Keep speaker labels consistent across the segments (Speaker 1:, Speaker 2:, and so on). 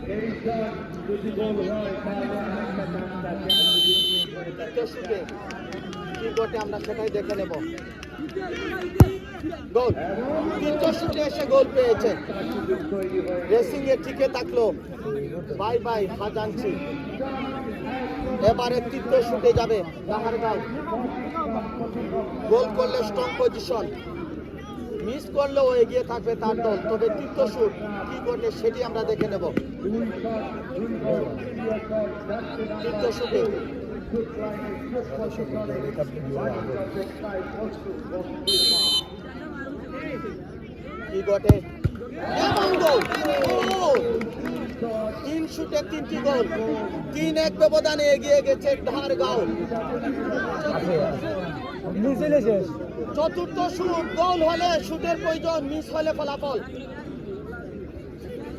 Speaker 1: কি ঘটে আমরা সেটাই দেখে নেব। গোল, তৃতীয় শুটে এসে গোল পেয়েছে। রেসিং এ টিকে থাকলো বাই বাই খাজাঞ্চি। এবারে তৃতীয় শুটে যাবে কাহারগাঁও। গোল করলে স্ট্রং পজিশন, মিস করলেও এগিয়ে থাকবে তার দল। তবে তৃতীয় শুট কি ঘটে সেটি আমরা দেখে নেব। তৃতীয় শুটে কি ঘটে? তিন শুটে তিনটি গোল, 3-1 ব্যবধানে এগিয়ে গেছে কাহারগাঁও। চতুর্থ শুট, গোল হলে শুটের প্রয়োজন, মিস হলে ফলাফল।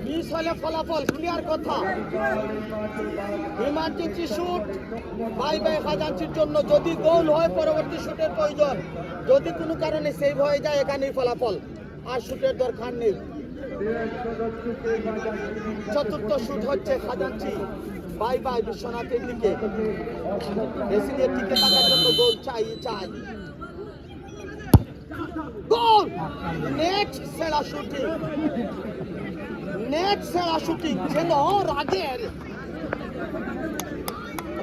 Speaker 1: মিস হলে ফলাফল, ক্লিয়ার কথা। ইমার্জেন্সি শুট বাই বাই খাজাঞ্চির জন্য। যদি গোল হয় পরবর্তী শুটের প্রয়োজন, যদি কোনো কারণে সেভ হয়ে যায় এখানেই ফলাফল, আর শুটের দরকার নেই। চতুর্থ শুট হচ্ছে খাজাঞ্চি বাই বাই বিশ্বনাথের দিকে। রেসিংয়ের টিকে থাকার জন্য গোল চাই। গোল! নেট সেরা শুটিং, যেন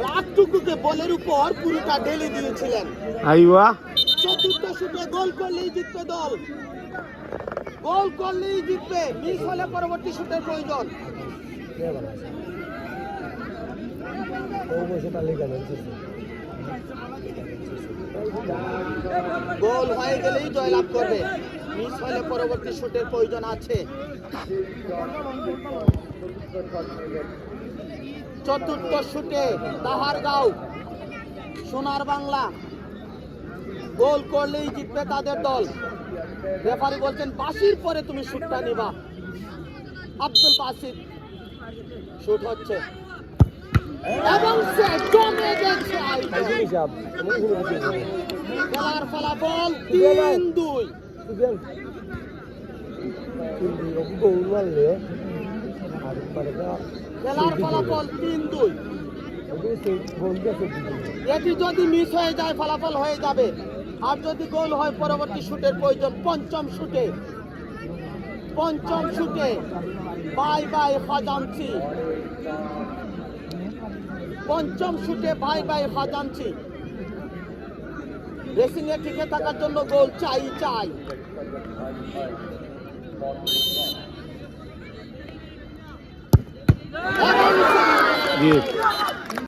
Speaker 1: রাগটুকুকে বলের উপর পুরোটা ঢেলে দিয়েছিলেন। চতুর্থ শুটে গোল করলেই জিতবে দল, গোল করলেই জিতবে। মিস হলে পরবর্তী শুটের প্রয়োজন। গোল হয়ে গেলেই জয়লাভ করবে, মিস হলে পরবর্তী শুটের প্রয়োজন আছে। চতুর্থ শুটে কাহারগাঁও সোনার বাংলা। গোল করলেই জিতবে তাদের দল। রেফারি বলছেন বাসির পরে তুমি শুটটা নিবা। আব্দুল বাসির শুট হচ্ছে এবং সে জমে গেছে। খেলার ফলাফল 3-2। খেলার ফলাফল 3-2। এটি যদি মিস হয়ে যায় ফলাফল হয়ে যাবে, আর যদি গোল হয় পরবর্তী শুটের প্রয়োজন। পঞ্চম শুটে বাই বাই খাজাঞ্চি। পঞ্চম শুটে বাই বাই খাজাঞ্চি। রেসিং এ টিকে থাকার জন্য গোল চাই।